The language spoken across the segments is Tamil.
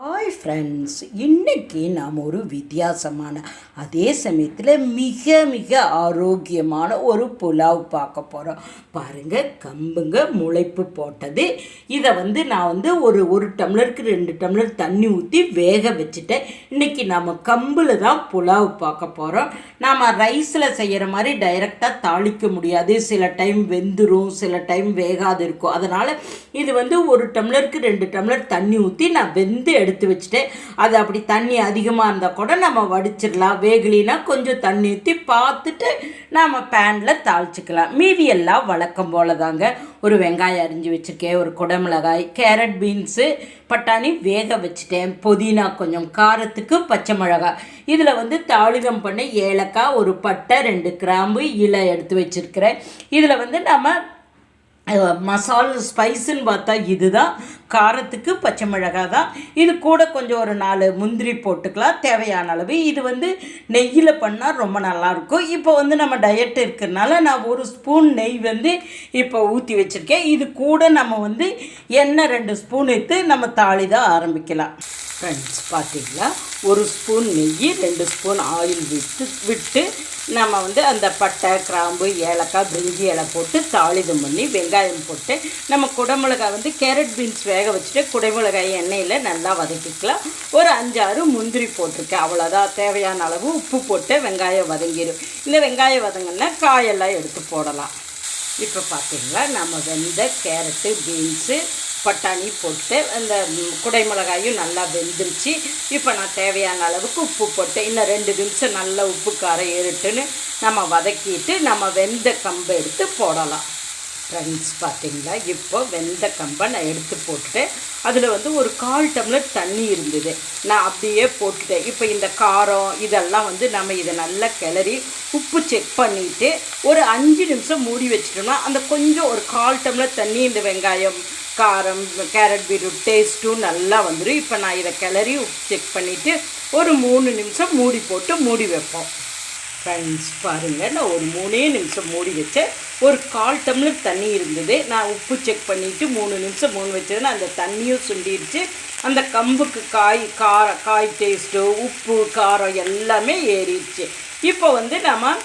ஹாய் ஃப்ரெண்ட்ஸ், இன்றைக்கி நாம் ஒரு வித்தியாசமான அதே சமயத்தில் மிக மிக ஆரோக்கியமான ஒரு புலாவ் பார்க்க போகிறோம். பாருங்கள், கம்புங்க முளைப்பு போட்டது. இதை நான் ஒரு டம்ளருக்கு 2 டம்ளர் தண்ணி ஊற்றி வேக வச்சுட்டேன். இன்றைக்கி நாம் கம்பில் தான் புலாவ் பார்க்க போகிறோம். நாம் ரைஸில் செய்கிற மாதிரி டைரெக்டாக தாளிக்க முடியாது. சில டைம் வெந்துடும், சில டைம் வேகாது இருக்கும். அதனால் இது ஒரு டம்ளருக்கு 2 டம்ளர் தண்ணி ஊற்றி நான் வெந்து எடுத்து வச்சுட்டேன். அது அப்படி தண்ணி அதிகமாக இருந்தால் கூட நம்ம வடிச்சிடலாம். வேகலினா கொஞ்சம் தண்ணி ஊற்றி பார்த்துட்டு நாம் பேனில் தாளிச்சிக்கலாம். மீதி எல்லாம் வழக்கம் போல தாங்க. ஒரு வெங்காயம் அரிஞ்சு வச்சுருக்கேன், ஒரு குடமிளகாய், கேரட், பீன்ஸு, பட்டாணி வேக வச்சுட்டேன், புதினா, கொஞ்சம் காரத்துக்கு பச்சை மிளகாய். இதில் தாளிதம் பண்ண ஏலக்காய், ஒரு பட்டை, 2 கிராம்பு, இலை எடுத்து வச்சுருக்கிறேன். இதில் நம்ம மசாலா ஸ்பைஸுன்னு பார்த்தா இதுதான். காரத்துக்கு பச்சை மிளகாய் தான். இது கூட கொஞ்சம் ஒரு 4 முந்திரி போட்டுக்கலாம் தேவையான அளவு. இது நெய்யில் பண்ணால் ரொம்ப நல்லாயிருக்கும். இப்போ நம்ம டயட் இருக்கிறதுனால நான் 1 ஸ்பூன் நெய் இப்போ ஊற்றி வச்சுருக்கேன். இது கூட நம்ம எண்ணெய் 2 ஸ்பூன் எடுத்து நம்ம தாளிதான் ஆரம்பிக்கலாம். ஃப்ரெண்ட்ஸ், பார்த்தீங்களா, 1 ஸ்பூன் நெய், 2 ஸ்பூன் ஆயில் விட்டு நம்ம அந்த பட்டை, கிராம்பு, ஏலக்காய், பிரிஞ்சி இலை போட்டு தாளிதம் பண்ணி வெங்காயம் போட்டு நம்ம குடமிளகாய் கேரட், பீன்ஸ் வேக வச்சுட்டு குடமிளகாய் எண்ணெயில் நல்லா வதக்கிக்கலாம். ஒரு 5-6 முந்திரி போட்டிருக்கேன், அவ்வளோதான். தேவையான அளவு உப்பு போட்டு வெங்காயம் வதங்கிடும். இந்த வெங்காயம் வதங்கினா காயெல்லாம் எடுத்து போடலாம். இப்போ பார்த்தீங்களா, நம்ம வெந்த கேரட்டு, பீன்ஸு, பட்டாணி போட்டு அந்த குடைமிளகாயும் நல்லா வெந்துருச்சு. இப்போ நான் தேவையான அளவுக்கு உப்பு போட்டு இன்னும் 2 நிமிஷம் நல்லா உப்பு காரம் ஏறிட்டுன்னு நம்ம வதக்கிட்டு நம்ம வெந்த கம்பை எடுத்து போடலாம். ஃப்ரெண்ட்ஸ், பார்த்தீங்களா, இப்போ வெந்த கம்பை நான் எடுத்து போட்டுட்டு அதில் ஒரு 1/4 டம்ளர் தண்ணி இருந்தது, நான் அப்படியே போட்டுட்டேன். இப்போ இந்த காரம் இதெல்லாம் நம்ம இதை நல்லா கிளறி உப்பு செக் பண்ணிவிட்டு ஒரு 5 நிமிஷம் மூடி வச்சிட்டோம்னா அந்த கொஞ்சம் ஒரு 1/4 டம்ளர் தண்ணி இந்த வெங்காயம், காரம், கேரட், பீட்ரூட் டேஸ்ட்டும் நல்லா வந்துடும். இப்போ நான் இதை கிளறி உப்பு செக் பண்ணிவிட்டு ஒரு 3 நிமிஷம் மூடி வைப்போம். ஃப்ரெண்ட்ஸ், பாருங்கள், நான் ஒரு 3 நிமிஷம் மூடி வச்சேன். ஒரு 1/4 டம்ளர் தண்ணி இருந்தது, நான் உப்பு செக் பண்ணிவிட்டு 3 நிமிஷம் வச்சதுன்னா அந்த தண்ணியும் சுண்டிடுச்சு. அந்த கம்புக்கு காய் டேஸ்ட்டு, உப்பு, காரம் எல்லாமே ஏறிடுச்சு. இப்போ நம்ம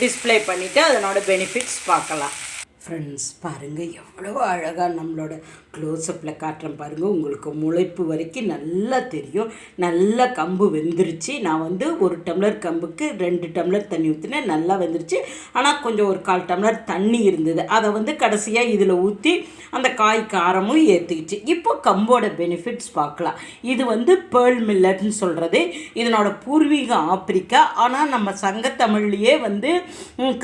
டிஸ்ப்ளே பண்ணிவிட்டு அதனோட பெனிஃபிட்ஸ் பார்க்கலாம். ஃப்ரெண்ட்ஸ், பாருங்கள், எவ்வளோ அழகாக நம்மளோட க்ளோஸ்அப்பில் காட்டுறேன் பாருங்கள். உங்களுக்கு முளைப்பு வரைக்கும் நல்லா தெரியும். நல்லா கம்பு வெந்துருச்சு. நான் 1 டம்ளர் கம்புக்கு 2 டம்ளர் தண்ணி ஊற்றினேன், நல்லா வெந்துருச்சு. ஆனால் கொஞ்சம் ஒரு 1/4 டம்ளர் தண்ணி இருந்தது, அதை கடைசியாக இதில் ஊற்றி அந்த காய் காரமும் ஏற்றுக்குச்சு. இப்போ கம்போட பெனிஃபிட்ஸ் பார்க்கலாம். இது பேர்ல் மில்லட்னு சொல்கிறது. இதனோட பூர்வீகம் ஆப்பிரிக்கா. ஆனால் நம்ம சங்கத்தமிழ்லேயே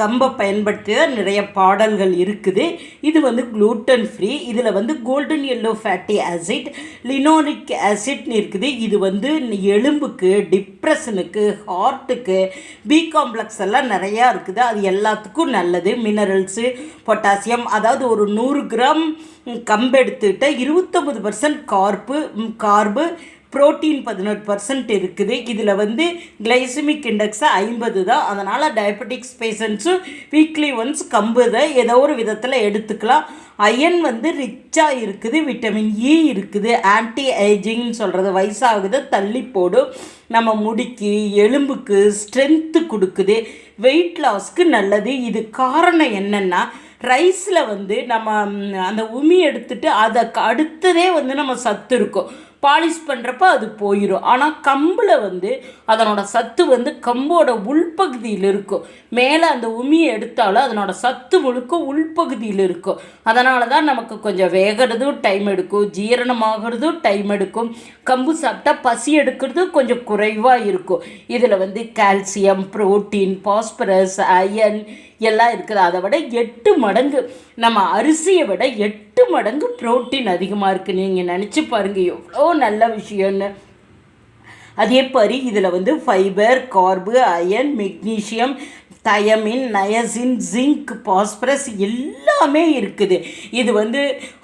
கம்பை பயன்படுத்தி தான் நிறைய பாடல்கள் இருக்குது. இது குளூட்டன் ஃப்ரீ. இதில் golden yellow fatty acid, linoleic ஆசிட்னு இருக்குது. இது எலும்புக்கு, டிப்ரெஷனுக்கு, ஹார்ட்டுக்கு, பி காம்ப்ளெக்ஸ் எல்லாம் நிறையா இருக்குது. அது எல்லாத்துக்கும் நல்லது. மினரல்ஸு, பொட்டாசியம், அதாவது ஒரு 100 கிராம் கம்பு எடுத்துக்கிட்டால் 29% கார்பு, புரோட்டீன் 18% இருக்குது. இதில் கிளைசமிக் இண்டெக்ஸை 50 தான். அதனால் டயபெட்டிக்ஸ் பேஷண்ட்ஸும் வீக்லி ஒன்ஸ் கம்பு தான் ஏதோ ஒரு விதத்தில் எடுத்துக்கலாம். அயன் ரிச்சாக இருக்குது. விட்டமின் இ இருக்குது. ஆன்டி ஏஜிங்னு சொல்கிறது, வயசாகுது தள்ளி போடும். நம்ம முடிக்கு, எலும்புக்கு ஸ்ட்ரென்த்து கொடுக்குது. வெயிட் லாஸ்க்கு நல்லது. இது காரணம் என்னென்னா, ரைஸில் நம்ம அந்த உமி எடுத்துட்டு அதை அடுத்ததே நம்ம சத்து இருக்கும். பாலிஷ் பண்ணுறப்ப அது போயிடும். ஆனால் கம்பில் அதனோட சத்து கம்போட உள்பகுதியில் இருக்கும். மேலே அந்த உமியை எடுத்தாலும் அதனோட சத்து முழுக்க உள்பகுதியில் இருக்கும். அதனால தான் நமக்கு கொஞ்சம் வேகிறதும் டைம் எடுக்கும், ஜீரணமாகிறதும் டைம் எடுக்கும். கம்பு சாப்பிட்டா பசி எடுக்கிறதும் கொஞ்சம் குறைவாக இருக்கும். இதில் கால்சியம், புரோட்டீன், பாஸ்பரஸ், அயன் எல்லாம் இருக்குது. அதை விட 8 மடங்கு, நம்ம அரிசியை விட 8 மடங்கு புரோட்டீன் அதிகமாக இருக்குது. நீங்கள் நினச்சி பாருங்கள் எவ்வளோ நல்ல விஷயம்னு. அதே மாதிரி இதில் fibre, carb, iron, magnesium, thiamine, niacin, zinc, phosphorus எல்லாமே இருக்குது. இது வந்து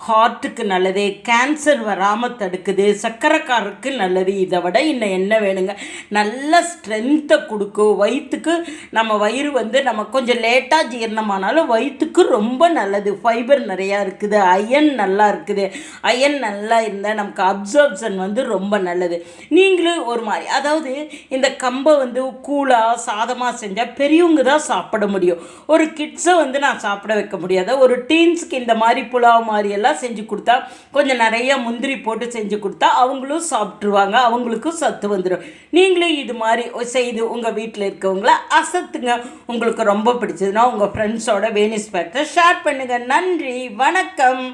ஹார்ட்டுக்கு நல்லது, கேன்சர் வராமல் தடுக்குது, சர்க்கரைக்காரருக்கு நல்லது. இதை விட இன்னும் என்ன வேணுங்க? நல்ல ஸ்ட்ரென்த்தை கொடுக்கும். வயிற்றுக்கு நம்ம வயிறு வந்து நம்ம கொஞ்சம் லேட்டாக ஜீரணமானாலும் வயிற்றுக்கு ரொம்ப நல்லது. ஃபைபர் நிறையா இருக்குது, அயன் நல்லா இருக்குது. அயன் நல்லா இருந்தால் நமக்கு அப்சர்ப்ஷன் வந்து ரொம்ப நல்லது. நீங்களும் ஒரு மாதிரி, அதாவது இந்த கம்பை வந்து கூழாக சாதமாக செஞ்சால் பெரியவங்க தான் சாப்பிட முடியும். ஒரு கிட்ஸை வந்து நான் சாப்பிட வைக்க முடியாத. ஒரு டீன்ஸுக்கு இந்த மாதிரி புலாவ் மாதிரியெல்லாம் செஞ்சு கொடுத்தா, கொஞ்சம் நிறைய முந்திரி போட்டு செஞ்சு கொடுத்தா அவங்களும் சாப்பிட்ருவாங்க, அவங்களுக்கும் சத்து வந்துடும். நீங்களும் இது மாதிரி செய்து உங்கள் வீட்டில் இருக்கவங்கள அசத்துங்க. உங்களுக்கு ரொம்ப பிடிச்சதுன்னா உங்கள் ஃப்ரெண்ட்ஸோட வேனிஸ் பேக்டை ஷேர் பண்ணுங்கள். நன்றி, வணக்கம்.